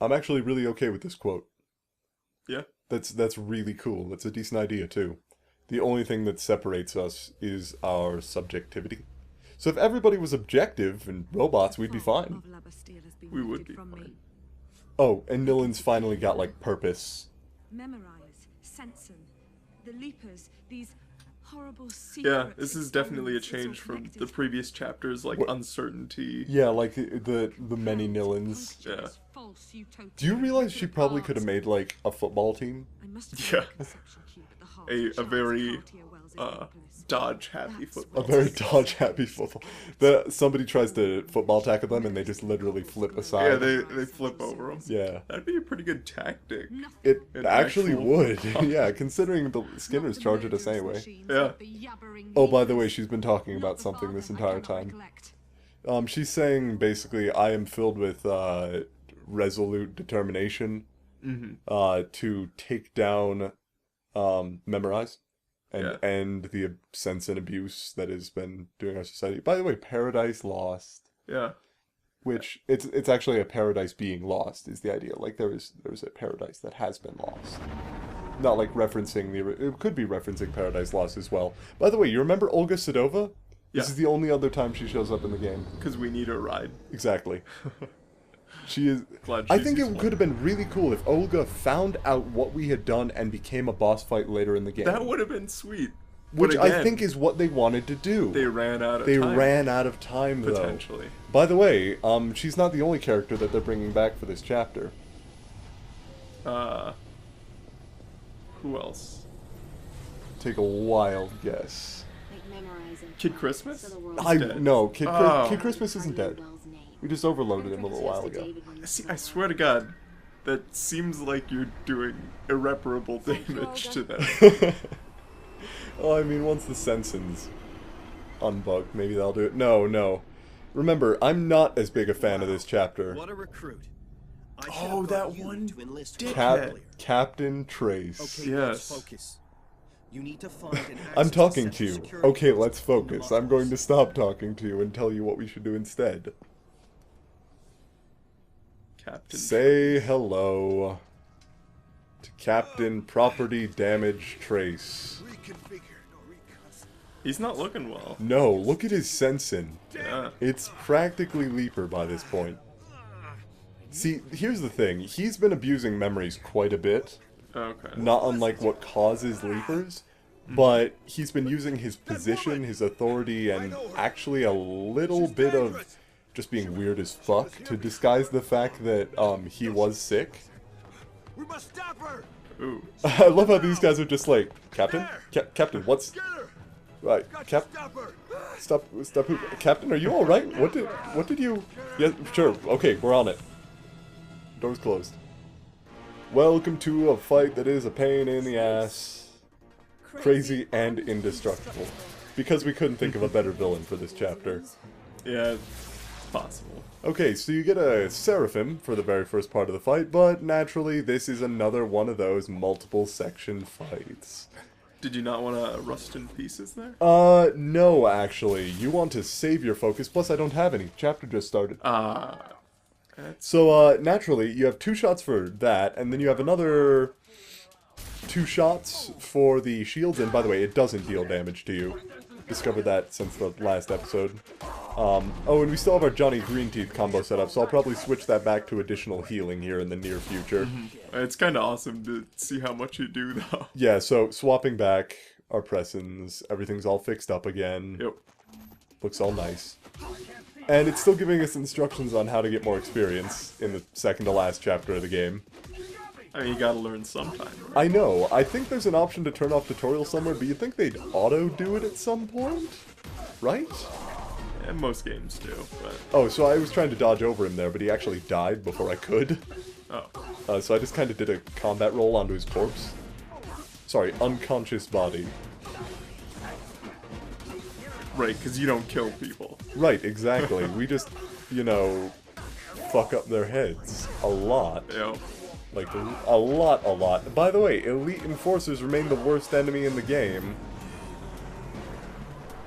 I'm actually really okay with this quote. Yeah. That's really cool. That's a decent idea too. The only thing that separates us is our subjectivity. So if everybody was objective and robots, we'd be fine. We would be fine. Oh, and Nillen's finally got, like, purpose. Memorize, Sensen, the Leapers, these horrible Yeah, secrets. this is definitely a change from the previous chapters, like uncertainty. Yeah, like the many Nillens. Yeah. Do you realize she probably could have made, like, a football team? Yeah. A very dodge-happy football. A very dodge-happy football. Somebody tries to football tackle them and they just literally flip aside. Yeah, they flip over them. Yeah. That'd be a pretty good tactic. It An actually actual would. football. Yeah, considering the Skinners charge at us anyway. Yeah. Oh, by the way, she's been talking about something this entire time. She's saying, basically, I am filled with, resolute determination, to take down, Memorize, and end the sense and abuse that has been doing our society. By the way, Paradise Lost. Yeah. Which, it's actually a paradise being lost, is the idea. Like, there's a paradise that has been lost. Not like referencing it could be referencing Paradise Lost as well. By the way, you remember Olga Sedova? This is the only other time she shows up in the game. Because we need a ride. Exactly. She is... Glad I she's think it useful. could have been really cool if Olga found out what we had done and became a boss fight later in the game. That would have been sweet. Which But again, I think is what they wanted to do. they ran out of They time. ran out of time, though. Potentially. By the way, she's not the only character that they're bringing back for this chapter. Who else? Take a wild guess. Kid Christmas? No, Oh. Kid Christmas isn't dead. We just overloaded him a little while ago. See, I swear to God, that seems like you're doing irreparable damage to them. Oh, I mean, once the Sensens unbug, maybe they'll do it. No. Remember, I'm not as big a fan of this chapter. What a recruit. Oh, that one Captain Trace. Okay, Yes. let's focus. You need to find an I'm access talking to to you. security Okay, codes let's from focus. the I'm going to models. stop talking to you and tell you what we should do instead. Captain. Say hello to Captain Property Damage Trace. He's not looking well. No, look at his Sensen. Yeah. It's practically Leaper by this point. See, here's the thing. He's been abusing memories quite a bit. Okay. Not unlike what causes Leapers. But he's been using his position, his authority, and actually a little bit of just being weird as fuck to disguise the fact that he was sick. We must stop her. Ooh. I love how these guys are just like, Captain? Captain, what's... Get her. Right, Stop her. Stop, Captain, are you alright? What did you... Yeah, sure, okay, we're on it. Door's closed. Welcome to a fight that is a pain in the ass. Crazy and indestructible. Because we couldn't think of a better villain for this chapter. Yeah, it's possible. Okay, so you get a Seraphim for the very first part of the fight, but naturally this is another one of those multiple section fights. Did you not want to rust in pieces there? No, actually. You want to save your focus, plus I don't have any. Chapter just started. So, naturally, you have 2 shots for that, and then you have another 2 shots for the shields, and by the way, it doesn't deal damage to you. Discovered that since the last episode. Oh, and we still have our Johnny Greenteeth combo set up, so I'll probably switch that back to additional healing here in the near future. It's kind of awesome to see how much you do, though. Yeah, so swapping back our Pressons, everything's all fixed up again. Yep. Looks all nice. And it's still giving us instructions on how to get more experience in the second to last chapter of the game. I mean, you gotta learn sometime, right? I know. I think there's an option to turn off tutorial somewhere, but you'd think they'd auto-do it at some point? Right? Yeah, most games do, but... Oh, so I was trying to dodge over him there, but he actually died before I could. Oh. So I just kind of did a combat roll onto his corpse. Sorry, unconscious body. Right, because you don't kill people. Right, exactly. We just, you know, fuck up their heads. A lot. Yep. Like, a lot. By the way, Elite Enforcers remain the worst enemy in the game.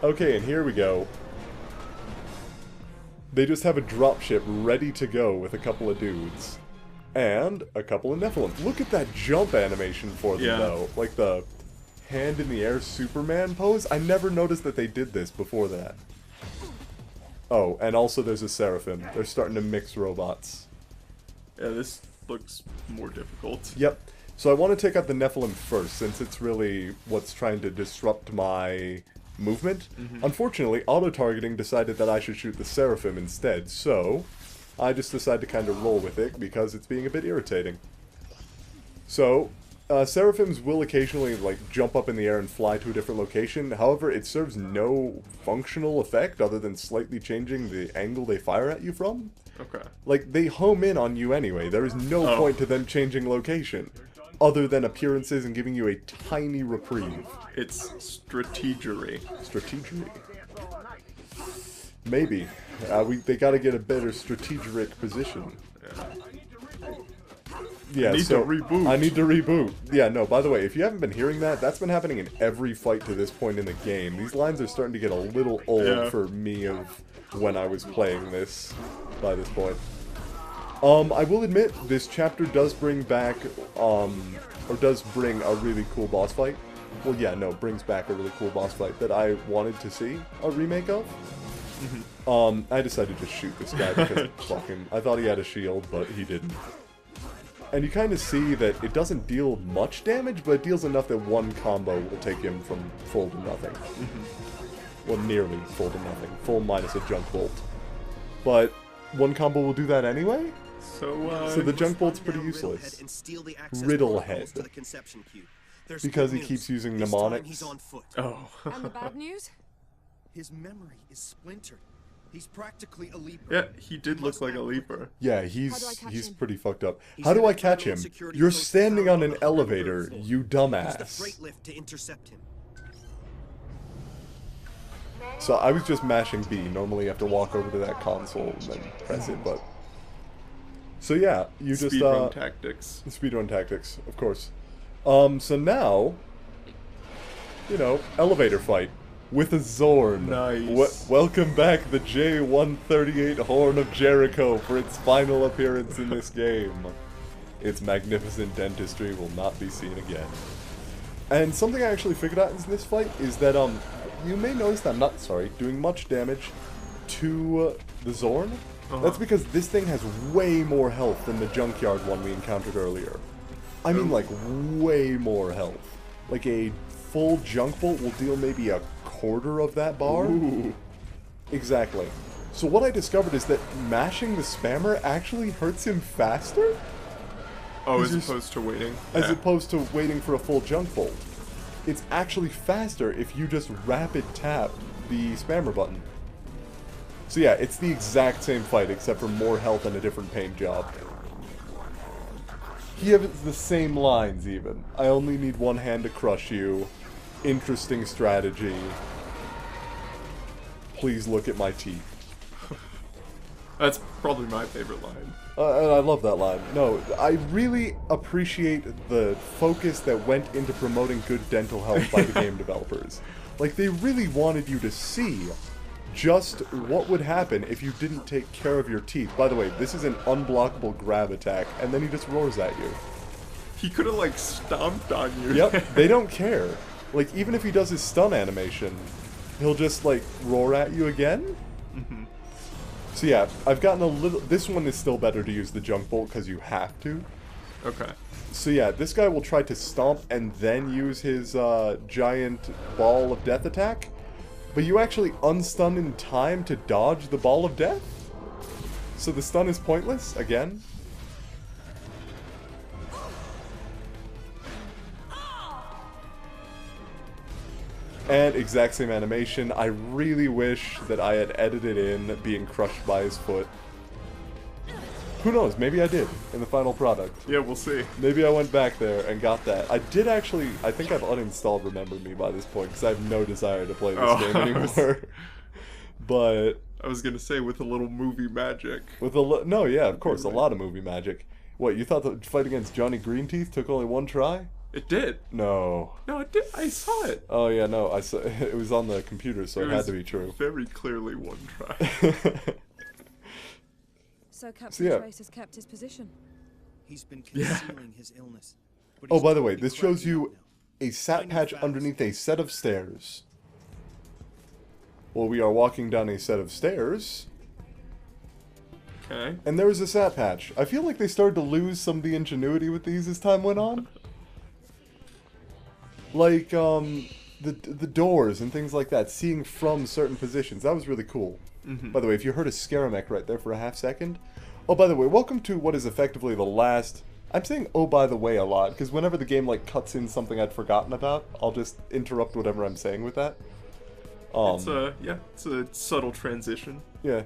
Okay, and here we go. They just have a dropship ready to go with a couple of dudes. And a couple of Nephilim. Look at that jump animation for them, Yeah. though. Like the hand in the air Superman pose. I never noticed that they did this before that. Oh, and also there's a Seraphim. They're starting to mix robots. Yeah, this looks more difficult. Yep. So I want to take out the Nephilim first, since it's really what's trying to disrupt my movement. Unfortunately, auto-targeting decided that I should shoot the Seraphim instead, so I just decided to kind of roll with it because it's being a bit irritating. So, Seraphims will occasionally, like, jump up in the air and fly to a different location. However, it serves no functional effect other than slightly changing the angle they fire at you from. Okay. Like, they home in on you anyway. There is no point to them changing location, other than appearances and giving you a tiny reprieve. It's strategery. Strategery? Maybe. They gotta get a better strategic position. Yeah, I need so to reboot. I need to reboot. Yeah, no, by the way, if you haven't been hearing that, that's been happening in every fight to this point in the game. These lines are starting to get a little old for me of when I was playing this by this point. I will admit, this chapter does bring back, or does bring a really cool boss fight. Well, yeah, no, brings back a really cool boss fight that I wanted to see a remake of. I decided to shoot this guy because fucking, I thought he had a shield, but he didn't. And you kind of see that it doesn't deal much damage, but it deals enough that one combo will take him from full to nothing. Well, nearly full to nothing. Full minus a junk bolt. But one combo will do that anyway? So the junk bolt's pretty useless. Riddlehead. Because he keeps using mnemonics. Oh. And the bad news? His memory is splintered. He's practically a leaper. Yeah, he did look like a leaper. Yeah, How do I he's catch him? pretty fucked up. How do I catch him? You're standing on an elevator, you Use the dumbass. freight lift to intercept him. So I was just mashing B. Normally you have to walk over to that console and then press it, but... So yeah, you just, Speedrun tactics. Speedrun tactics, of course. So now, you know, elevator fight with a Zorn. Nice. Welcome back the J138 Horn of Jericho for its final appearance in this game. Its magnificent dentistry will not be seen again. And something I actually figured out in this fight is that, you may notice that I'm not, doing much damage to the Zorn. That's because this thing has way more health than the Junkyard one we encountered earlier. I mean, like, way more health. Like, a full Junk Bolt will deal maybe a quarter of that bar. Ooh. Exactly. So what I discovered is that mashing the spammer actually hurts him faster? Oh, as Because opposed to waiting? As Yeah. opposed to waiting for a full Junk Bolt. It's actually faster if you just rapid tap the spammer button. So yeah, it's the exact same fight except for more health and a different paint job. He has the same lines even. I only need one hand to crush you. Interesting strategy. Please look at my teeth. That's probably my favorite line. And I love that line. No, I really appreciate the focus that went into promoting good dental health by the game developers. Like, they really wanted you to see just what would happen if you didn't take care of your teeth. By the way, this is an unblockable grab attack, and then he just roars at you. He could have, like, stomped on you. Yep, they don't care. Like, even if he does his stun animation, he'll just, like, roar at you again? So yeah, I've gotten a little... This one is still better to use the Junk Bolt, because you have to. Okay. So yeah, this guy will try to stomp and then use his giant ball of death attack. But you actually unstun in time to dodge the ball of death? So the stun is pointless, again. And exact same animation. I really wish that I had edited in being crushed by his foot. Who knows, maybe I did in the final product. Yeah, we'll see. Maybe I went back there and got that. I did actually, I think I've uninstalled Remember Me by this point, because I have no desire to play this game anymore. But... I was gonna say, with a little movie magic. with a no, yeah, of course, a lot of movie magic. What, you thought the fight against Johnny Greenteeth took only one try? It did. No. No, it did. I saw it. Oh yeah, no, I saw, it was on the computer, so it had was to be true. Very clearly one try. So Captain yeah. Trace has kept his position. He's been concealing his illness. But Oh, he's by the way, totally this shows cracking out you now. a sat Find your patch facts. underneath a set of stairs. Well, we are walking down a set of stairs, Okay. and there is a sat patch. I feel like they started to lose some of the ingenuity with these as time went on. Like, the doors and things like that, seeing from certain positions. That was really cool. By the way, if you heard a Scaramec right there for a half second. Oh, by the way, welcome to what is effectively the last... I'm saying "oh, by the way" a lot, because whenever the game, like, cuts in something I'd forgotten about, I'll just interrupt whatever I'm saying with that. It's a subtle transition. Yeah.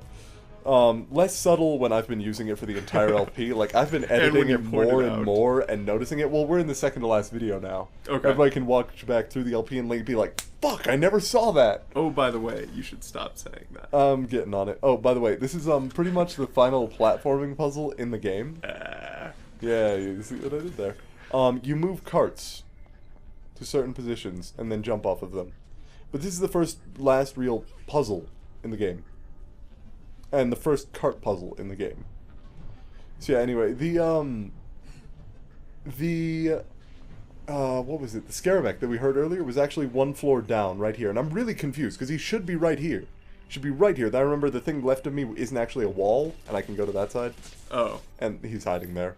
Less subtle when I've been using it for the entire LP. Like, I've been editing you it point more it and out. more and noticing it. Well, we're in the second to last video now. Okay. Everybody can watch back through the LP and be like, fuck, I never saw that. Oh, by the way, you should stop saying that. I'm getting on it. Oh, by the way, this is pretty much the final platforming puzzle in the game. Yeah, you see what I did there. You move carts to certain positions and then jump off of them. But this is the last real puzzle in the game. And the first cart puzzle in the game. So yeah, anyway, what was it? The Scaramec that we heard earlier was actually one floor down right here. And I'm really confused because he should be right here. Should be right here. I remember the thing left of me isn't actually a wall, and I can go to that side. Oh. And he's hiding there.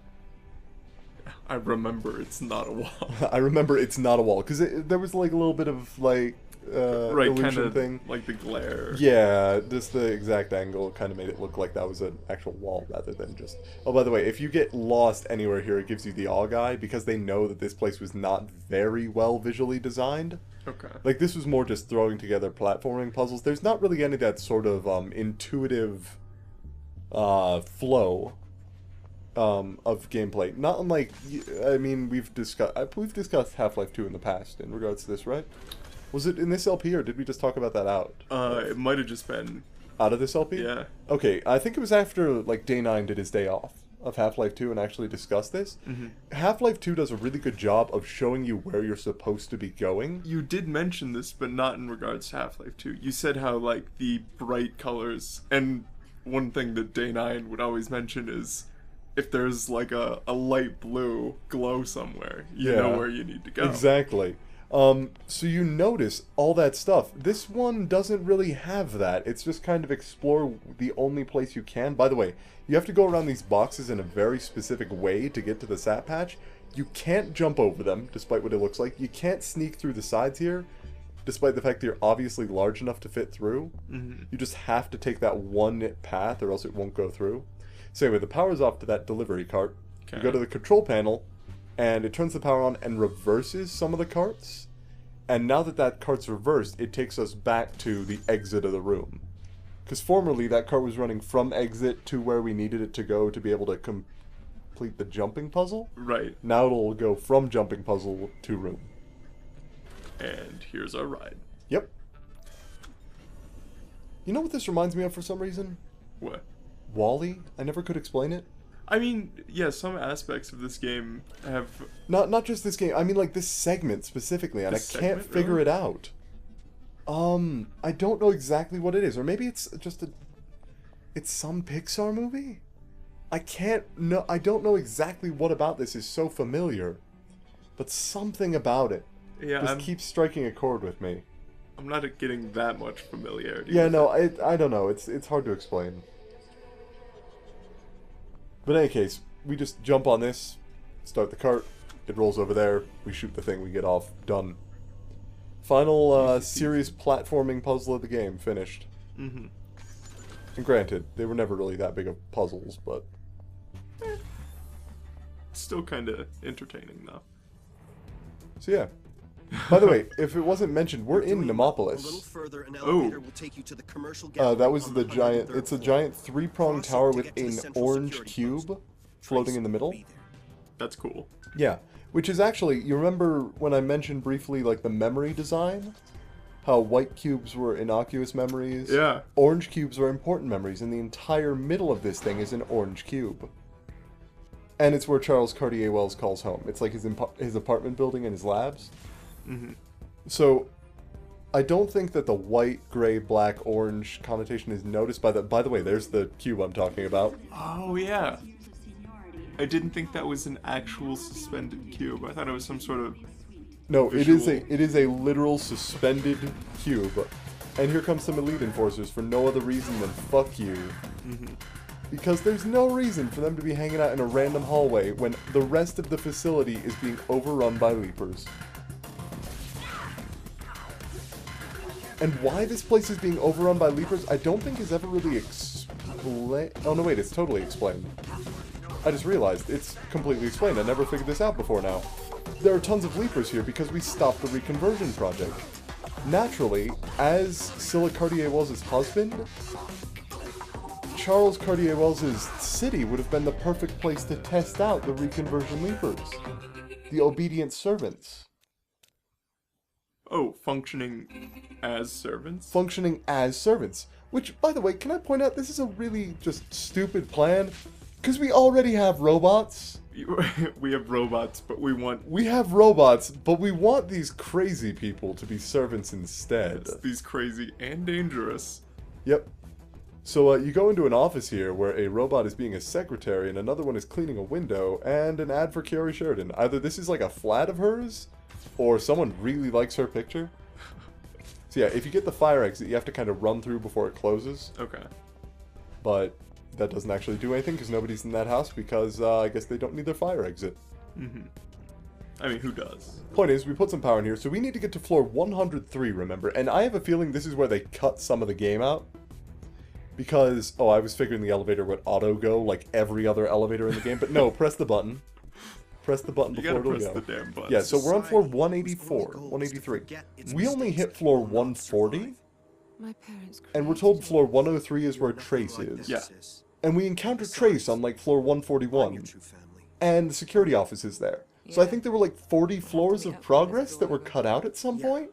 I remember it's not a wall. I remember it's not a wall because there was like a little bit of like Right, kind illusion of thing. like the glare. Yeah, just the exact angle kind of made it look like that was an actual wall rather than just... Oh, by the way, if you get lost anywhere here, it gives you the Aug Eye because they know that this place was not very well visually designed. Okay. Like, this was more just throwing together platforming puzzles. There's not really any of that sort of intuitive flow of gameplay. Not unlike... I mean, we've discussed Half-Life 2 in the past in regards to this, right? Was it in this LP, or did we just talk about that out? It might have just been... Out of this LP? Yeah. Okay, I think it was after, like, Day 9 did his day off of Half-Life 2 and actually discussed this. Half-Life 2 does a really good job of showing you where you're supposed to be going. You did mention this, but not in regards to Half-Life 2. You said how, like, the bright colors... And one thing that Day 9 would always mention is... If there's, like, a light blue glow somewhere, you know where you need to go. Exactly. So you notice all that stuff. This one doesn't really have that. It's just kind of explore the only place you can. By the way, you have to go around these boxes in a very specific way to get to the sat patch. You can't jump over them, despite what it looks like. You can't sneak through the sides here, despite the fact that you're obviously large enough to fit through. You just have to take that one path or else it won't go through. So anyway, the power's off to that delivery cart. Okay. You go to the control panel, and it turns the power on and reverses some of the carts. And now that that cart's reversed, it takes us back to the exit of the room. Because formerly, that cart was running from exit to where we needed it to go to be able to complete the jumping puzzle. Right. Now it'll go from jumping puzzle to room. And here's our ride. Yep. You know what this reminds me of for some reason? What? Wall-E? I never could explain it. I mean, yeah, some aspects of this game have... Not just this game, I mean like this segment specifically, and I This can't segment, figure really? it out. I don't know exactly what it is, or maybe it's just it's some Pixar movie? I don't know exactly what about this is so familiar, but something about it Yeah, just keeps striking a chord with me. I'm not getting that much familiarity. Yeah, with no, it. I don't know, it's hard to explain. But in any case, we just jump on this, start the cart, it rolls over there, we shoot the thing, we get off, done. Final serious platforming puzzle of the game, finished. And granted, they were never really that big of puzzles, but... Still kind of entertaining, though. So yeah. By the way, if it wasn't mentioned, we're in Doing well. A little Mnemopolis. further, an elevator will take you to the commercial That gallery was on the 103rd giant, it's a floor. giant three-pronged Cross it tower to with get to the an central orange security cube post. floating Trace in the will middle. be there. That's cool. Yeah, which is actually, you remember when I mentioned briefly, like, the memory design? How white cubes were innocuous memories? Yeah. Orange cubes are important memories, and the entire middle of this thing is an orange cube. And it's where Charles Cartier-Wells calls home. It's like his apartment building and his labs. So, I don't think that the white, gray, black, orange connotation is noticed by the... By the way, there's the cube I'm talking about. Oh, yeah. I didn't think that was an actual suspended cube. I thought it was some sort of... No, visual. it is a literal suspended cube. And here comes some elite enforcers for no other reason than fuck you. Because there's no reason for them to be hanging out in a random hallway when the rest of the facility is being overrun by Leapers. And why this place is being overrun by Leapers, I don't think is ever really explained. Oh no, wait, it's totally explained. I just realized it's completely explained. I never figured this out before now. There are tons of Leapers here because we stopped the reconversion project. Naturally, as Scylla Cartier-Wells' husband, Charles Cartier-Wells' city would have been the perfect place to test out the reconversion Leapers. The obedient servants. Oh, functioning as servants? Functioning as servants. Which, by the way, can I point out, this is a really just stupid plan? Because we already have robots. We have robots, but we want... We have robots, but we want these crazy people to be servants instead. These crazy and dangerous. Yep. So you go into an office here where a robot is being a secretary and another one is cleaning a window and an ad for Carrie Sheridan. Either this is like a flat of hers or someone really likes her picture. So yeah, if you get the fire exit, you have to kind of run through before it closes. Okay. But that doesn't actually do anything because nobody's in that house because I guess they don't need their fire exit. I mean, who does? Point is, we put some power in here, so we need to get to floor 103, remember? And I have a feeling this is where they cut some of the game out. Because, oh, I was figuring the elevator would auto-go like every other elevator in the game, but no, press the button. Press the button before it'll go. You gotta press the damn button. Yeah, so we're on floor 184, 183. We only hit floor 140, My parents and we're told floor 103 is where Trace is. Yeah. And we encounter Trace on, like, floor 141, and the security office is there. So I think there were, like, 40 floors of progress that were cut out at some point?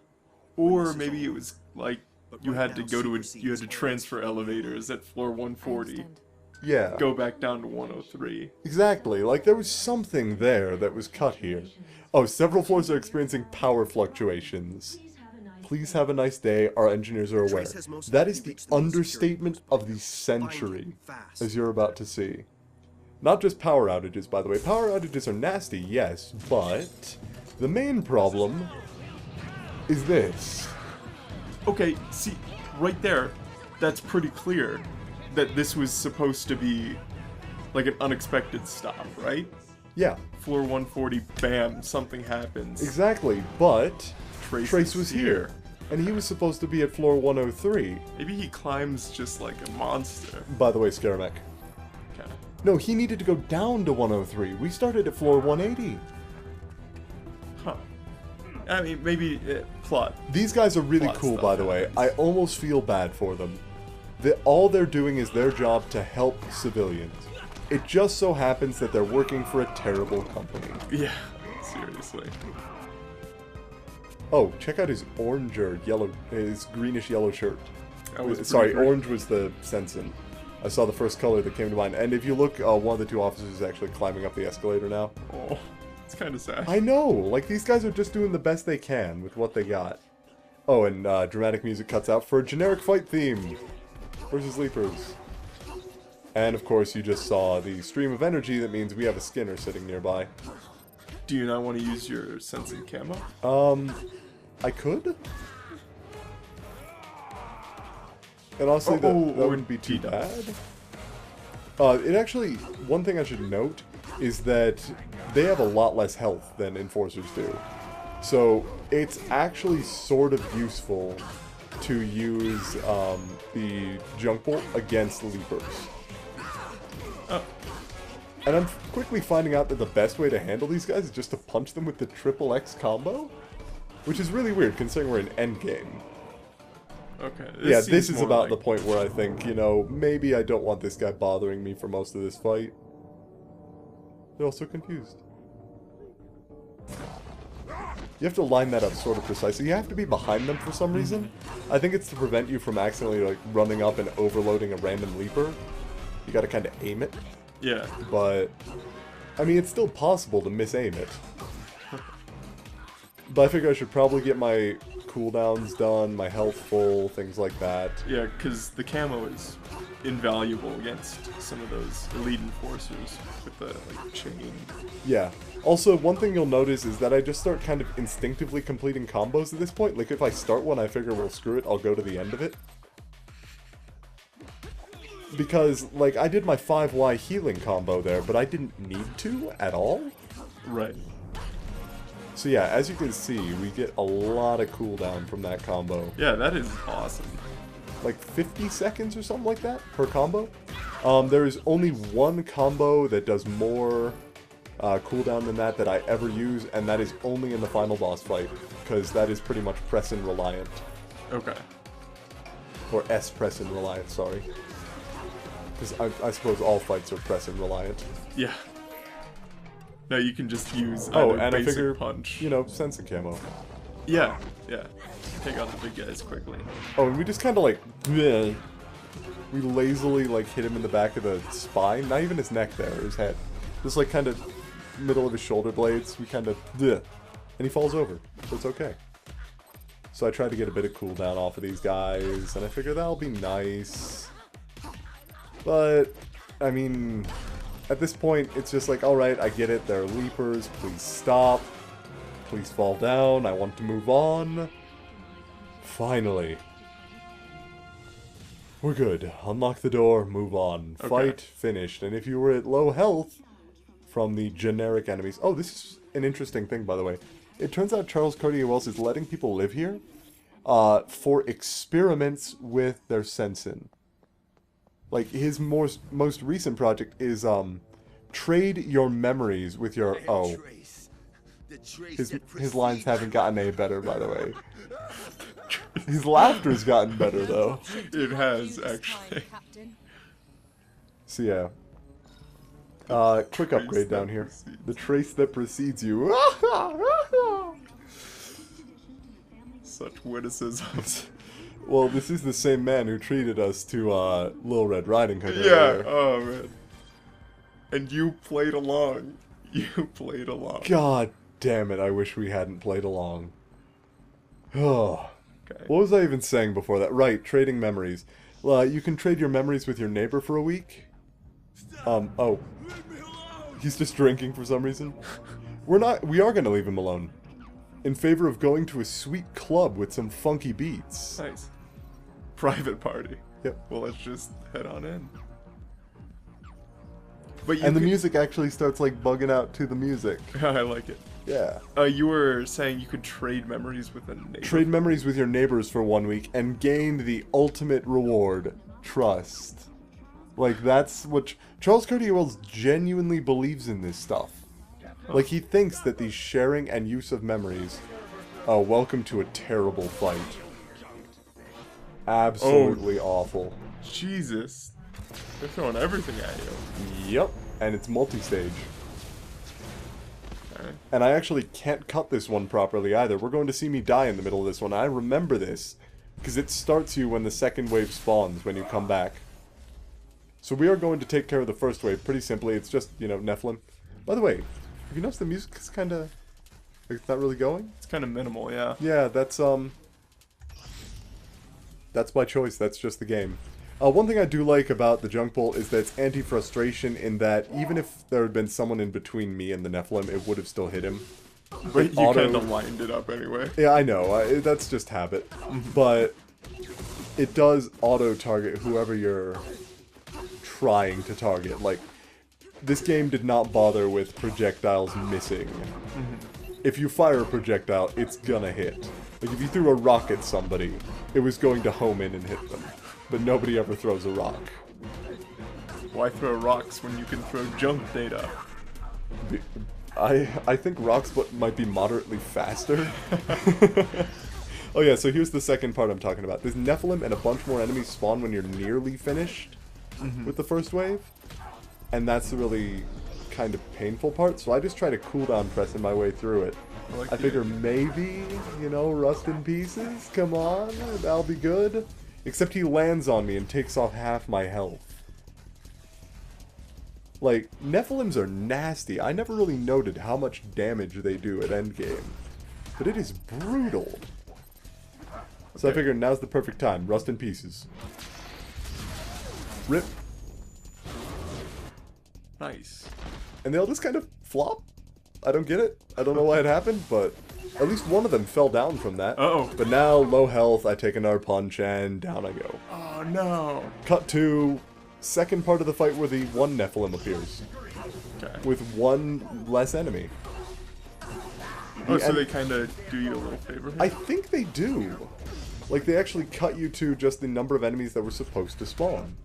Or maybe it was like you had to go to you had to transfer elevators at floor 140, Yeah. go back down to 103. Exactly, like there was something there that was cut here. Oh, several floors are experiencing power fluctuations. Please have a nice day, our engineers are aware. That is the understatement of the century, as you're about to see. Not just power outages, by the way. Power outages are nasty, yes, but the main problem is this. Okay, see, right there, that's pretty clear that this was supposed to be like an unexpected stop, right? Yeah, Floor 140, bam, something happens. exactly, but Trace was here. here. And he was supposed to be at floor 103. Maybe he climbs just like a monster. By the way, Scaramec. Okay. No, he needed to go down to 103. We started at floor 180. Huh. I mean, maybe plot. These guys are really Plot cool, stuff by the way. happens. I almost feel bad for them. All they're doing is their job to help civilians. It just so happens that they're working for a terrible company. Yeah, seriously. Oh, check out his orange or yellow, his greenish yellow shirt. That was Sorry, pretty great. orange was the Sensen. I saw the first color that came to mind. And if you look, one of the two officers is actually climbing up the escalator now. Oh, it's kind of sad. I know, like these guys are just doing the best they can with what they got. Oh, and dramatic music cuts out for a generic fight theme versus Leapers. And of course, you just saw the stream of energy. That means we have a Skinner sitting nearby. Do you not want to use your sensing camo? I could. And honestly, that wouldn't be too bad. It actually, one thing I should note is that they have a lot less health than Enforcers do. So it's actually sort of useful to use the Junk Bolt against Leapers. Oh. And I'm quickly finding out that the best way to handle these guys is just to punch them with the triple X combo. Which is really weird considering we're in endgame. Okay. Yeah, this seems is more about like- the point where I think, you know, maybe I don't want this guy bothering me for most of this fight. They're also confused. You have to line that up sort of precisely. You have to be behind them for some reason. I think it's to prevent you from accidentally, like, running up and overloading a random leaper. You gotta kind of aim it. Yeah. But, I mean, it's still possible to misaim it. But I figure I should probably get my cooldowns done, my health full, things like that. Yeah, because the camo is invaluable against some of those elite enforcers with the like chain. Yeah. Also, one thing you'll notice is that I just start kind of instinctively completing combos at this point. Like, if I start one, I figure, well, screw it, I'll go to the end of it. Because, like, I did my 5Y healing combo there, but I didn't need to at all. Right. So yeah, as you can see, we get a lot of cooldown from that combo. Yeah, that is awesome. Like 50 seconds or something like that per combo. There is only one combo that does more cooldown than that I ever use, and that is only in the final boss fight, because that is pretty much press-in reliant. Okay. Or S-press-in reliant, sorry. Because I suppose all fights are press-in reliant. Yeah. No, you can just use Oh, either and I basic figure, punch. you know, sensing camo. Yeah, yeah. Take out the big guys quickly. Oh, and we just kind of like, bleh. We lazily like hit him in the back of the spine, not even his neck there, his head. Just like kind of middle of his shoulder blades, we kind of, bleh. And he falls over, so it's okay. So I tried to get a bit of cooldown off of these guys, and I figure that'll be nice. But, I mean, at this point, it's just like, alright, I get it, there are leapers, please stop. Please fall down, I want to move on. Finally. We're good. Unlock the door, move on. Okay. Fight, finished. And if you were at low health from the generic enemies... Oh, this is an interesting thing, by the way. It turns out Charles Cartier-Wells is letting people live here for experiments with their sensin. Like, his most recent project is trade your memories with your... Oh. His lines haven't gotten any better, by the way. His laughter's gotten better, though. It has, actually. So, yeah. Quick upgrade down here. The trace that precedes you. Such witticisms. Well, this is the same man who treated us to Little Red Riding Hood. Yeah, earlier. oh man. And you played along. You played along. God damn it, I wish we hadn't played along. Oh. Okay. What was I even saying before that? Right, trading memories. You can trade your memories with your neighbor for a week. Oh. He's just drinking for some reason. We are gonna leave him alone. In favor of going to a sweet club with some funky beats. Nice. Private party. Yep. Well, let's just head on in. But you And the could- music actually starts like bugging out to the music. I like it. Yeah. You were saying you could trade memories with a neighbor. Trade memories with your neighbors for 1 week and gain the ultimate reward, trust. Like, that's what... Charles Cartier-Wells genuinely believes in this stuff. Like, he thinks that the sharing and use of memories... Oh, welcome to a terrible fight. Absolutely awful. Jesus. They're throwing everything at you. Yep. And it's multi-stage. Alright. And I actually can't cut this one properly either. We're going to see me die in the middle of this one. I remember this. Because it starts you when the second wave spawns, when you come back. So we are going to take care of the first wave pretty simply. It's just, you know, Nephilim. By the way, have you noticed the music is kind of... It's not really going? It's kind of minimal, yeah. Yeah, that's by choice. That's just the game. One thing I do like about the Junk Bolt is that it's anti-frustration in that even if there had been someone in between me and the Nephilim, it would have still hit him. But It you auto- kind of lined it up anyway. Yeah, I know. That's just habit. But it does auto-target whoever you're trying to target. Like, this game did not bother with projectiles missing. If you fire a projectile, it's gonna hit. Like, if you threw a rock at somebody, it was going to home in and hit them. But nobody ever throws a rock. Why throw rocks when you can throw junk data? I think rocks might be moderately faster. Oh yeah, so here's the second part I'm talking about. This Nephilim and a bunch more enemies spawn when you're nearly finished with the first wave. And that's the really kind of painful part, so I just try to cooldown pressing my way through it. I figure maybe, you know, rust in pieces? Come on, that'll be good. Except he lands on me and takes off half my health. Like, Nephilims are nasty. I never really noted how much damage they do at endgame. But it is brutal. So I figured now's the perfect time. Rust in pieces. Rip. Nice. And they all just kind of flop. I don't get it. I don't know why it happened, but at least one of them fell down from that. Uh-oh. But now, low health, I take another punch, and down I go. Oh, no. Cut to second part of the fight where the one Nephilim appears. Okay. With one less enemy. Oh, so they kind of do you a little favor here? I think they do. Like, they actually cut you to just the number of enemies that were supposed to spawn.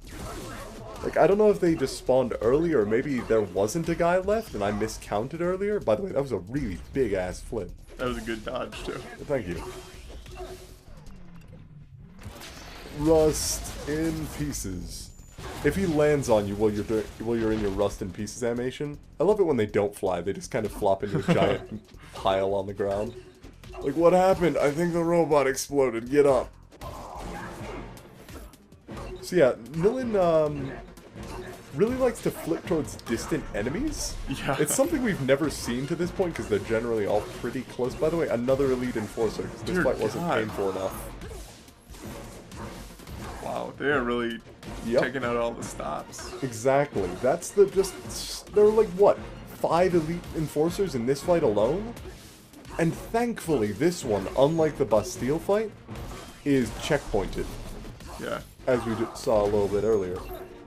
Like, I don't know if they just spawned early, or maybe there wasn't a guy left and I miscounted earlier. By the way, that was a really big-ass flip. That was a good dodge, too. Thank you. Rust in pieces. If he lands on you while you're in your rust in pieces animation, I love it when they don't fly. They just kind of flop into a giant pile on the ground. Like, what happened? I think the robot exploded. Get up. So yeah, Millen really likes to flip towards distant enemies. Yeah. It's something we've never seen to this point because they're generally all pretty close. By the way, another elite enforcer because this Dear fight wasn't God. painful enough. Wow, they are really Yep. taking out all the stops. Exactly. That's the there were like what, 5 elite enforcers in this fight alone? And thankfully this one, unlike the Bastille fight, is checkpointed, Yeah. as we saw a little bit earlier.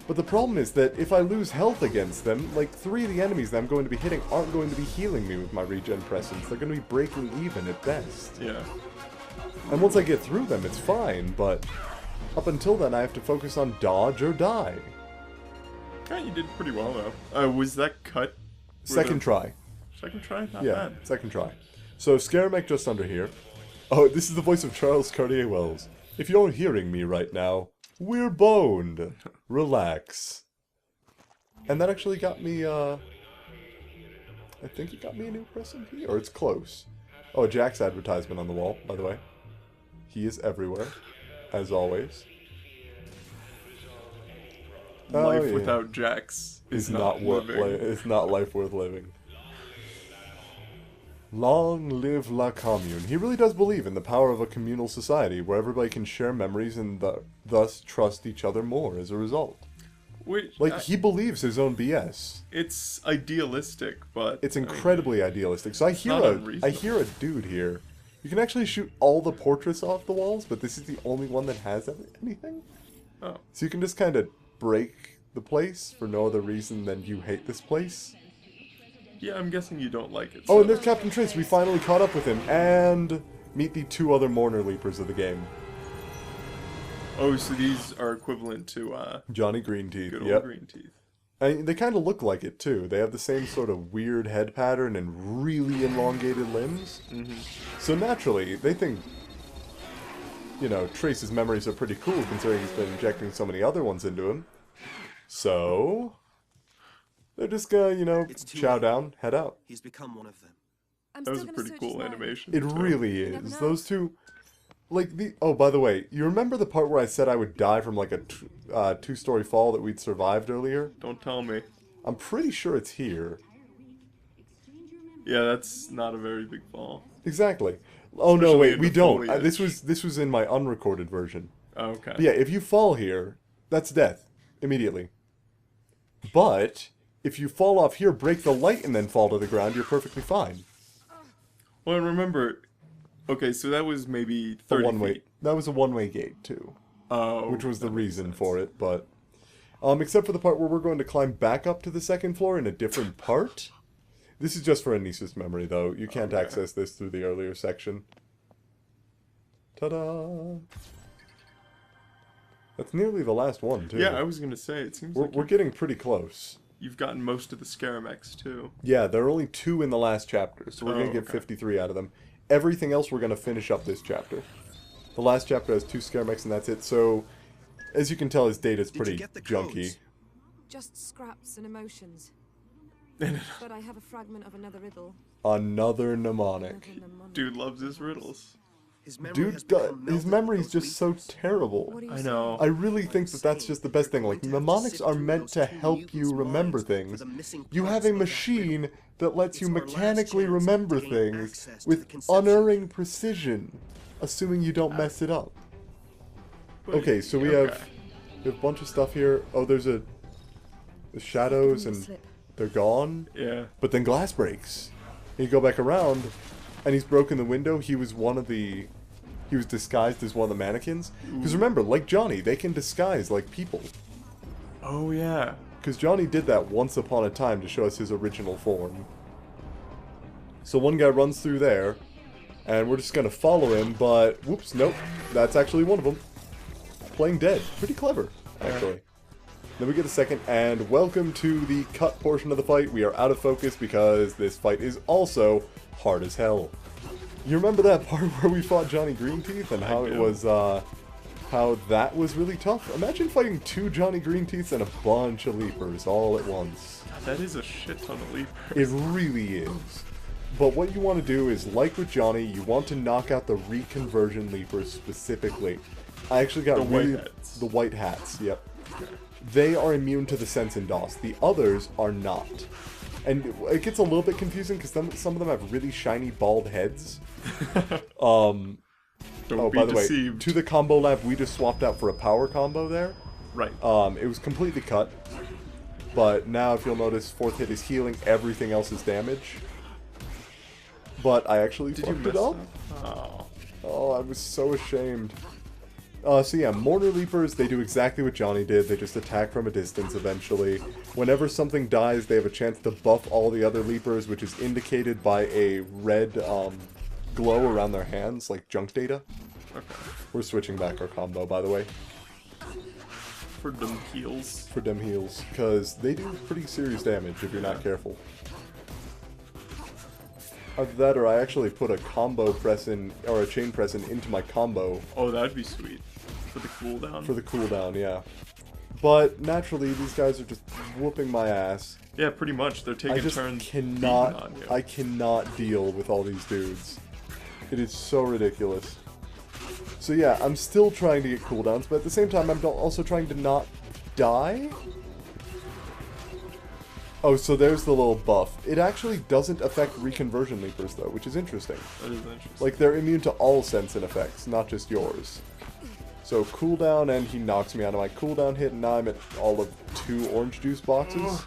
But the problem is that if I lose health against them, like 3 of the enemies that I'm going to be hitting aren't going to be healing me with my regen presence. They're going to be breaking even at best. Yeah. And once I get through them, it's fine, but up until then I have to focus on dodge or die. Yeah, you did pretty well, though. Was that cut? Second try. Second try? Not Yeah, bad. second try. So, Scaramec just under here. Oh, this is the voice of Charles Cartier-Wells. If you're hearing me right now, we're boned. Relax. And that actually got me, I think it got me a new crescent key, or it's close. Oh, Jack's advertisement on the wall, by the way. He is everywhere, as always. Life yeah. without Jax is not worth living. it's not life worth living. Long live La Commune. He really does believe in the power of a communal society where everybody can share memories and thus trust each other more as a result. Which, Like, he believes his own BS. it's idealistic, but It's incredibly idealistic. So I hear not I unreasonable. hear a dude here. You can actually shoot all the portraits off the walls, but this is the only one that has anything. Oh. So you can just kind of break the place for no other reason than you hate this place. Yeah, I'm guessing you don't like it. Oh, so- and there's Captain Trace. We finally caught up with him and meet the 2 other Mourner Leapers of the game. Oh, so these are equivalent to Johnny Greenteeth. good old Yep. green teeth. And they kind of look like it too. They have the same sort of weird head pattern and really elongated limbs. So naturally, they think, you know, Trace's memories are pretty cool considering he's been injecting so many other ones into him. So they're just gonna, you know, It's too chow late. down, head out. He's become one of them. I'm That was still a gonna pretty search his cool mind. animation. It too. really You never is. know. Those two, like the. Oh, by the way, you remember the part where I said I would die from like a 2-story fall that we'd survived earlier? Don't tell me. I'm pretty sure it's here. Yeah, that's not a very big fall. Exactly. Oh no, Especially wait, in we the don't. foliage. This was in my unrecorded version. Oh, okay. But yeah, if you fall here, that's death immediately. But if you fall off here, break the light, and then fall to the ground, you're perfectly fine. Well, and remember, okay, so that was maybe A 30 one-way. feet. That was a one-way gate too, Oh, which was the that makes reason sense. for it. But except for the part where we're going to climb back up to the second floor in a different part. This is just for Anissa's memory, though. You can't Okay. access this through the earlier section. Ta-da! That's nearly the last one, too. Yeah, I was gonna say, it seems like We're getting pretty close. you've gotten most of the Scaramex, too. Yeah, there are only 2 in the last chapter, so we're Oh, going to get okay. 53 out of them. Everything else we're going to finish up this chapter. The last chapter has 2 Scaramecks and that's it, so as you can tell, his data's Did you pretty get the junky. codes? Just scraps and emotions. But I have a fragment of another riddle. Another mnemonic. Another mnemonic. Dude loves his riddles. His memory Dude, has become his melded memory's with those just so leapers. terrible. What do you I say? know. I really think that that's just the best thing. Like, Going to have to mnemonics sift are through meant those to 2 help mutants' you remember minds for things. the missing You parts have a of that machine riddle. that lets you It's our last mechanically chance remember to gain things access to with the conception. unerring precision, assuming you don't mess it up. But- Okay, so we okay. have We have a bunch of stuff here. Oh, there's the shadows and they're gone. Yeah. But then glass breaks. And you go back around and he's broken the window. He was disguised as one of the mannequins. Because remember, like Johnny, they can disguise like people. Oh, yeah. Because Johnny did that once upon a time to show us his original form. So one guy runs through there, and we're just going to follow him, but, whoops, nope, that's actually one of them. Playing dead. Pretty clever, actually. Then we get a second, and welcome to the cut portion of the fight. We are out of focus because this fight is also hard as hell. You remember that part where we fought Johnny Greenteeth and how it was, how that was really tough? Imagine fighting 2 Johnny Greenteeths and a bunch of Leapers all at once. That is a shit ton of Leapers. It really is. But what you want to do is, like with Johnny, you want to knock out the reconversion Leapers specifically. I actually got the white hats, yep. Okay. They are immune to the Sense and DOS. The others are not. And it gets a little bit confusing because some of them have really shiny bald heads. Don't be by the deceived. way, to the combo lab, we just swapped out for a power combo there. Right. It was completely cut. But now, if you'll notice, 4th hit is healing, everything else is damage. But I actually fucked it up. Oh, I was so ashamed. So yeah, Mourner Leapers, they do exactly what Johnny did. They just attack from a distance eventually. Whenever something dies, they have a chance to buff all the other Leapers, which is indicated by a red glow around their hands, like junk data. Okay. We're switching back our combo, by the way. For them heals. For them heals, because they do pretty serious damage if you're not careful. Either that or I actually put a combo press in, or a chain press in into my combo. Oh, that'd be sweet. For the cooldown? For the cooldown, yeah. But naturally, these guys are just whooping my ass. Yeah, pretty much. They're taking turns I beating cannot deal with all these dudes. It is so ridiculous. So yeah, I'm still trying to get cooldowns, but at the same time, I'm also trying to not die. Oh, so there's the little buff. It actually doesn't affect reconversion Leapers, though, which is interesting. That is interesting. Like, they're immune to all sense and effects, not just yours. So, cooldown, and he knocks me out of my cooldown hit, and now I'm at all of 2 orange juice boxes.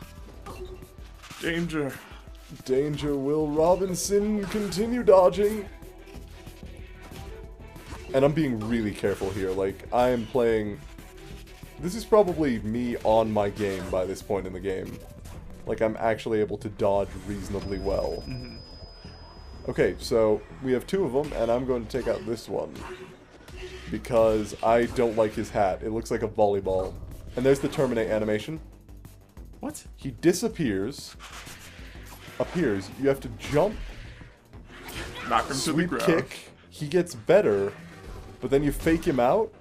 Danger. Danger, Will Robinson. Continue dodging. And I'm being really careful here. Like, I am playing... This is probably me on my game by this point in the game. Like, I'm actually able to dodge reasonably well. Mm-hmm. Okay, so we have 2 of them, and I'm going to take out this one. Because I don't like his hat. It looks like a volleyball. And there's the terminate animation. What? He disappears. Appears. You have to jump. Knock him to the Sweep ground. kick. He gets better. But then you fake him out.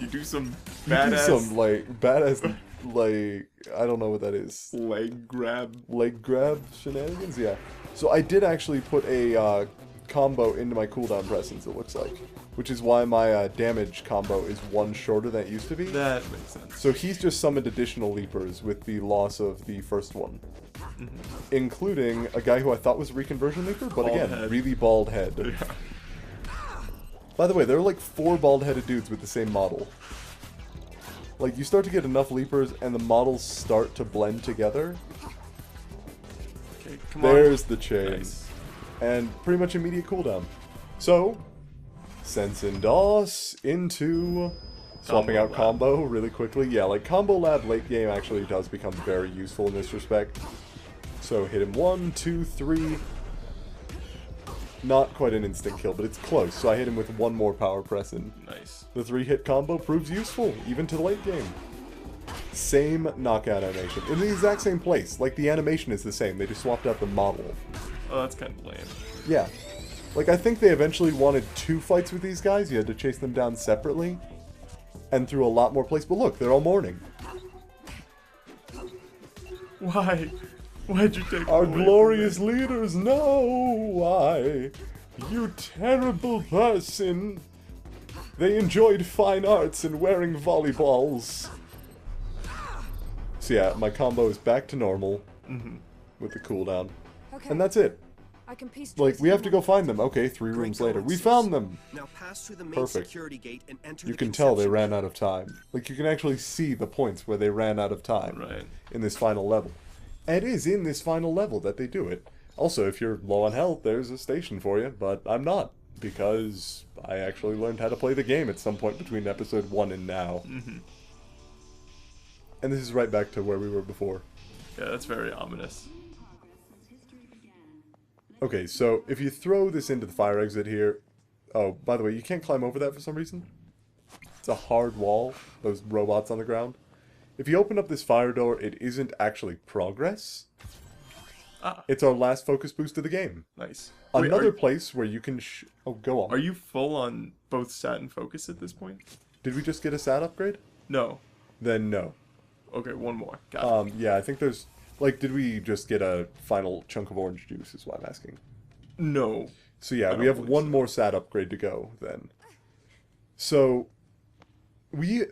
You do some You badass... do some, like, badass... like, I don't know what that is. leg grab. Leg grab shenanigans? Yeah. So I did actually put a combo into my cooldown presence, it looks like. Which is why my damage combo is 1 shorter than it used to be. That makes sense. So he's just summoned additional Leapers with the loss of the first one. Mm-hmm. Including a guy who I thought was a reconversion Leaper, but Bald again, head. really bald head. Yeah. By the way, there are like 4 bald-headed dudes with the same model. Like, you start to get enough Leapers, and the models start to blend together. Okay, come on. There's the chain. Nice. And pretty much immediate cooldown. So, Sense and DOS into swapping Combo out lab. combo really quickly. Yeah, like, combo lab late game actually does become very useful in this respect. So, hit him 1, 2, 3... Not quite an instant kill, but it's close, so I hit him with 1 more power press in. Nice. The 3-hit combo proves useful, even to the late game. Same knockout animation. In the exact same place. Like, the animation is the same, they just swapped out the model. Oh, that's kind of lame. Yeah. Like, I think they eventually wanted 2 fights with these guys, you had to chase them down separately. And through a lot more places, but look, they're all mourning. Why? Why'd you take Our them away from glorious me? leaders know why. You terrible person. They enjoyed fine arts and wearing volleyballs. So yeah, my combo is back to normal with the cooldown. Okay. And that's it. I can piece Like, we have to go find them. Okay, 3 Great rooms later. We coincidence. found them! Now pass through the main Perfect. security gate and enter You the can tell they conception ran hall. out of time. Like, you can actually see the points where they ran out of time Right. in this final level. And it is in this final level that they do it. Also, if you're low on health, there's a station for you, but I'm not, because I actually learned how to play the game at some point between episode 1 and now. Mm-hmm. And this is right back to where we were before. Yeah, that's very ominous. Okay, so if you throw this into the fire exit here... Oh, by the way, you can't climb over that for some reason. It's a hard wall, those robots on the ground. If you open up this fire door, it isn't actually progress. Ah, It's our last focus boost of the game. nice. Wait, Another place where you can oh, go on. are you full on both stat and focus at this point? Did we just get a SAT upgrade? No. Then no. Okay, one more. Got it. Yeah, I think there's... Like, did we just get a final chunk of orange juice is what I'm asking. No. So yeah, I we don't have believe one so. more SAT upgrade to go then. So...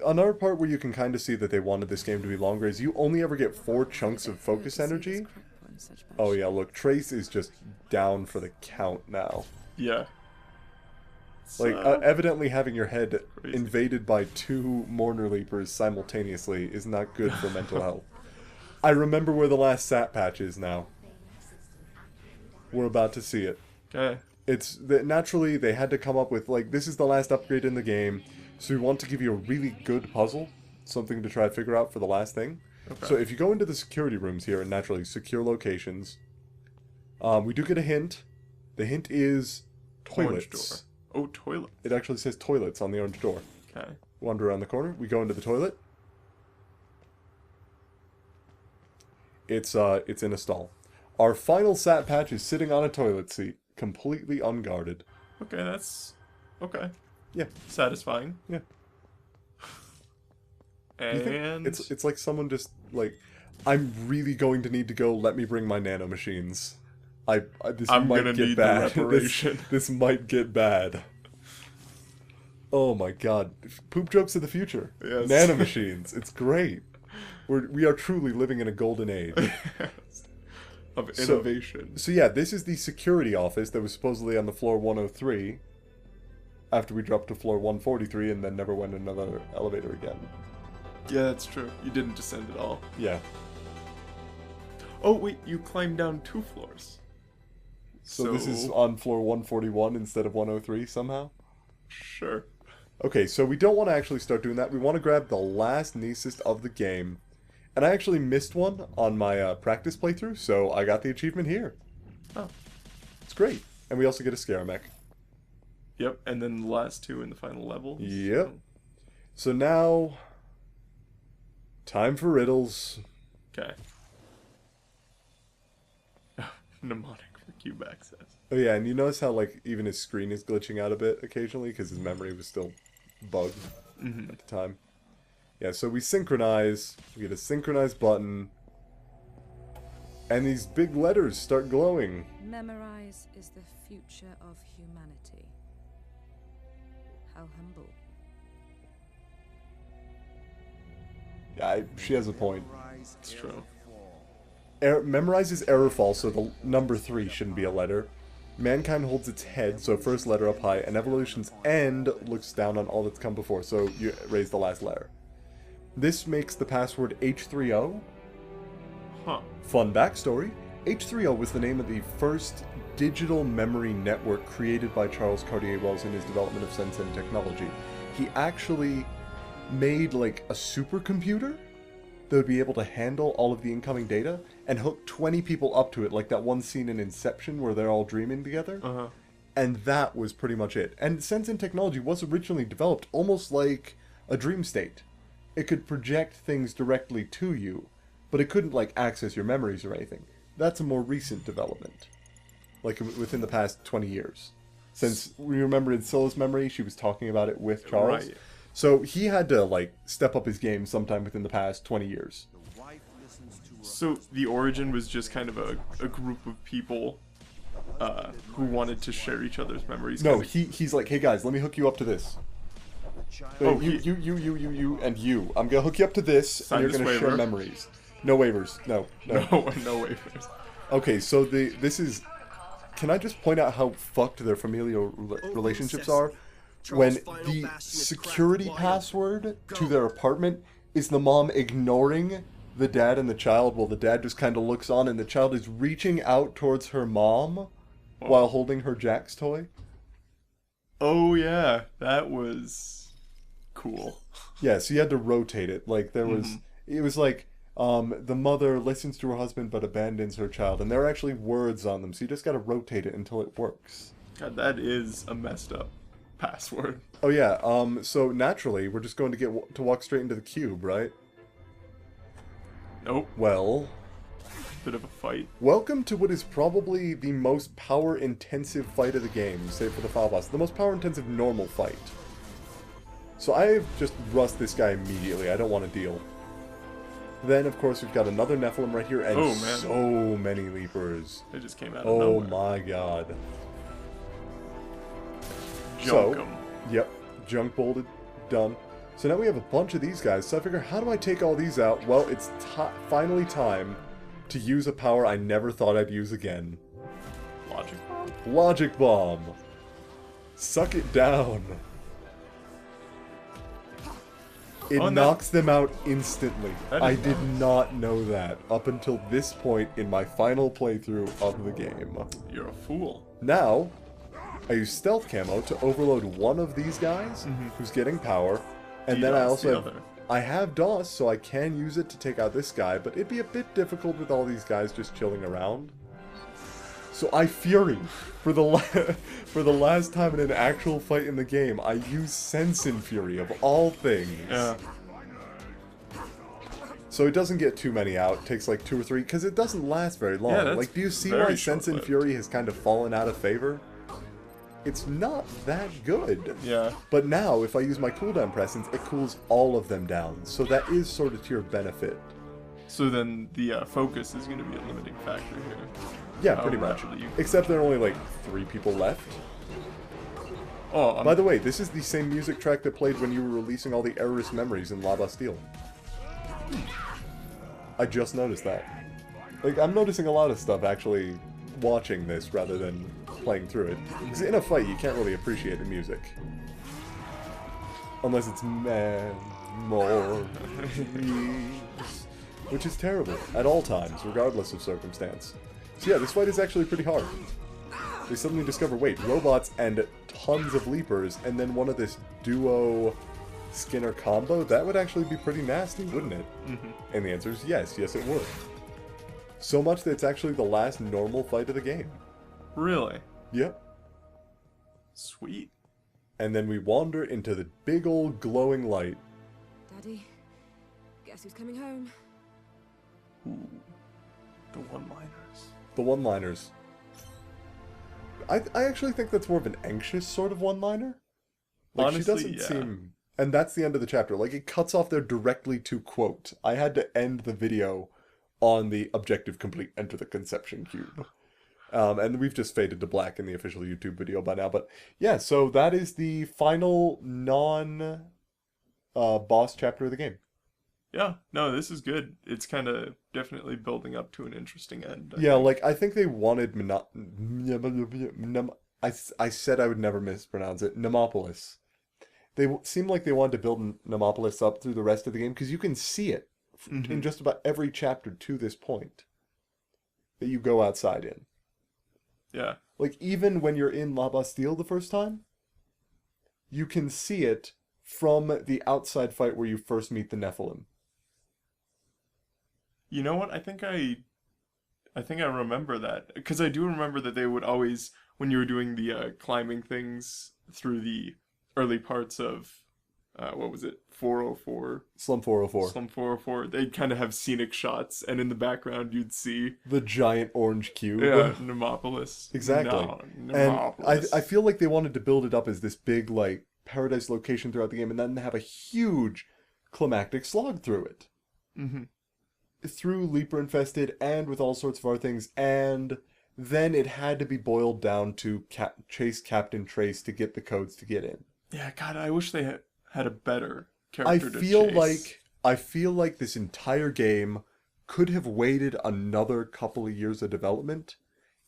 Another part where you can kind of see that they wanted this game to be longer is you only ever get 4 chunks of focus energy. Oh yeah, look, Trace is just down for the count now. Yeah. Like, So- evidently having your head Crazy. invaded by 2 Mourner Leapers simultaneously is not good for mental health. I remember where the last SAT patch is now. We're about to see it. Okay. It's that naturally they had to come up with, like, this is the last upgrade in the game, so we want to give you a really good puzzle, something to try to figure out for the last thing. Okay. So if you go into the security rooms here and naturally secure locations, we do get a hint. The hint is Orange toilets. door. Oh, toilet. It actually says toilets on the orange door. Okay. Wander around the corner. We go into the toilet. It's in a stall. Our final SAT patch is sitting on a toilet seat, completely unguarded. Okay, that's... Okay. Yeah, Satisfying. yeah. You think And... it's like someone just like, I'm really going to need to go. Let me bring my nano machines. This I'm might gonna get need the bad. reparation. This might get bad. Oh my god, poop jokes of the future. Yes. Nano machines. It's great. We are truly living in a golden age. of So- innovation. So yeah, this is the security office that was supposedly on the floor 103. After we dropped to floor 143 and then never went another elevator again. Yeah, that's true. You didn't descend at all. Yeah. Oh, wait, you climbed down 2 floors. So this is on floor 141 instead of 103 somehow? Sure. Okay, so we don't want to actually start doing that. We want to grab the last Neesist of the game. And I actually missed one on my practice playthrough, so I got the achievement here. Oh. It's great. And we also get a Scaramech. Yep, and then the last 2 in the final level. Yep. So now... time for riddles. Okay. Mnemonic for cube access. Oh yeah, and you notice how, like, even his screen is glitching out a bit occasionally because his memory was still bugged at the time. Yeah, so we synchronize. We get a synchronized button. And these big letters start glowing. Memorize is the future of humanity. How humble. Yeah, she has a point. It's true. Memorize is error false, so the number 3 shouldn't be a letter. Mankind holds its head, so first letter up high, and evolution's end looks down on all that's come before, so you raise the last letter. This makes the password H3O. Huh. Fun backstory. H3O was the name of the first digital memory network created by Charles Cartier-Wells in his development of sense-end technology. He actually made like a supercomputer that would be able to handle all of the incoming data and hook 20 people up to it, like that one scene in Inception where they're all dreaming together. Uh-huh. And that was pretty much it. And sense-end technology was originally developed almost like a dream state. It could project things directly to you, but it couldn't like access your memories or anything. That's a more recent development, like within the past 20 years. Since we remember in Scylla's memory, she was talking about it with Charles. Right. So he had to like step up his game sometime within the past 20 years. So the origin was just kind of a group of people who wanted to share each other's memories. No, kinda- he's like, hey guys, let me hook you up to this. Oh, You, and you. I'm gonna hook you up to this, Sign and you're this gonna share waiver. memories. No waivers. No. No, no waivers. Okay, so this is can I just point out how fucked their familial relationships are? When the security password to their apartment is the mom ignoring the dad and the child while the dad just kind of looks on, and the child is reaching out towards her mom while holding her Jack's toy. Oh yeah, that was cool. Yeah, so you had to rotate it. Like there was, it was like the mother listens to her husband but abandons her child, and there are actually words on them, so you just got to rotate it until it works. God, that is a messed up password. Oh yeah, so naturally we're just going to get to walk straight into the cube, right? Nope. Well, Bit of a fight. welcome to what is probably the most power-intensive fight of the game, save for the final boss. The most power-intensive normal fight. So I've just rust this guy immediately. I don't want to deal. Then, of course, we've got another Nephilim right here, and Oh, man. so many Leapers. They just came out of Oh nowhere. my god. Junk 'em. Yep, junk bolted, done. So now we have a bunch of these guys, so I figure, how do I take all these out? Well, it's finally time to use a power I never thought I'd use again. Logic bomb? Logic Bomb. Suck it down. It Oh, no. knocks them out instantly. That is I did nice. not know that up until this point in my final playthrough of the game. You're a fool. Now, I use stealth camo to overload one of these guys who's getting power, and then I DDoS also the have, other. I have DOS, so I can use it to take out this guy, but it'd be a bit difficult with all these guys just chilling around. So I Fury for the for the last time in an actual fight in the game. I use Sense in Fury of all things. Yeah. So it doesn't get too many out. It takes like 2 or 3 because it doesn't last very long. Yeah, that's Like, do you see very why Sense in short-lived. Fury has kind of fallen out of favor? It's not that good. Yeah. But now, if I use my cooldown presence, it cools all of them down. So that is sort of to your benefit. So then the focus is going to be a limiting factor here. Yeah, How pretty much. rapidly you- Except there are only like 3 people left. Oh, By the way, this is the same music track that played when you were releasing all the errorist memories in La Bastille. I just noticed that. Like, I'm noticing a lot of stuff actually watching this rather than playing through it. Because in a fight, you can't really appreciate the music. Unless it's Mnemopolis. Which is terrible, at all times, regardless of circumstance. So yeah, this fight is actually pretty hard. They suddenly discover, wait, robots and tons of Leapers, and then one of this duo Skinner combo? That would actually be pretty nasty, wouldn't it? And the answer is yes, yes it would. So much that it's actually the last normal fight of the game. really? Yep. Sweet. And then we wander into the big old glowing light. Daddy, guess who's coming home? Ooh. The one-liners. The one-liners. I actually think that's more of an anxious sort of one-liner. Like, Honestly, she doesn't yeah. seem... And that's the end of the chapter. Like, it cuts off there directly to quote. I had to end the video on the objective complete enter the conception cube. And we've just faded to black in the official YouTube video by now. But yeah, so that is the final non-boss chapter of the game. Yeah, no, this is good. It's kind of definitely building up to an interesting end. I Yeah, think. like, I think they wanted I said I would never mispronounce it. Mnemopolis. They seem like they wanted to build Mnemopolis up through the rest of the game, because you can see it in just about every chapter to this point that you go outside in. Yeah. Like, even when you're in La Bastille the first time, you can see it from the outside fight where you first meet the Nephilim. You know what? I think I remember that, because I do remember that they would always, when you were doing the climbing things through the early parts of what was it, 404, Slum 404. Slum 404, they'd kind of have scenic shots, and in the background you'd see The giant orange cube. Mnemopolis. Exactly. No, And Mnemopolis. I feel like they wanted to build it up as this big, like, paradise location throughout the game, and then have a huge climactic slog through it. Through Leaper Infested, and with all sorts of other things, and then it had to be boiled down to chase Captain Trace to get the codes to get in. Yeah, God, I wish they had a better I character to feel chase. like this entire game could have waited another couple of years of development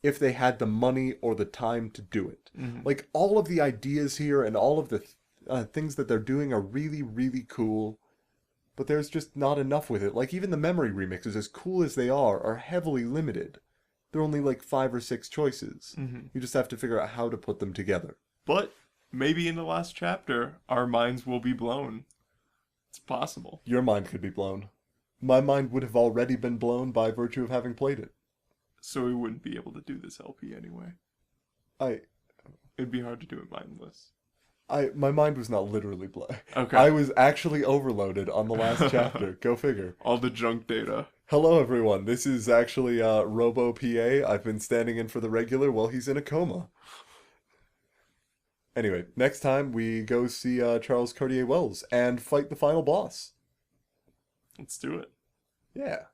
if they had the money or the time to do it. Like, all of the ideas here and all of the things that they're doing are really, really cool, but there's just not enough with it. Like, even the memory remixes, as cool as they are heavily limited. There are only like 5 or 6 choices. You just have to figure out how to put them together. But maybe in the last chapter, our minds will be blown. It's possible. Your mind could be blown. My mind would have already been blown by virtue of having played it. So we wouldn't be able to do this LP anyway. It'd be hard to do it mindless. My mind was not literally blown. Okay. I was actually overloaded on the last chapter. Go figure. All the junk data. Hello, everyone. This is actually Robo PA. I've been standing in for the regular while he's in a coma. Anyway, next time we go see Charles Cartier-Wells and fight the final boss. Let's do it. Yeah.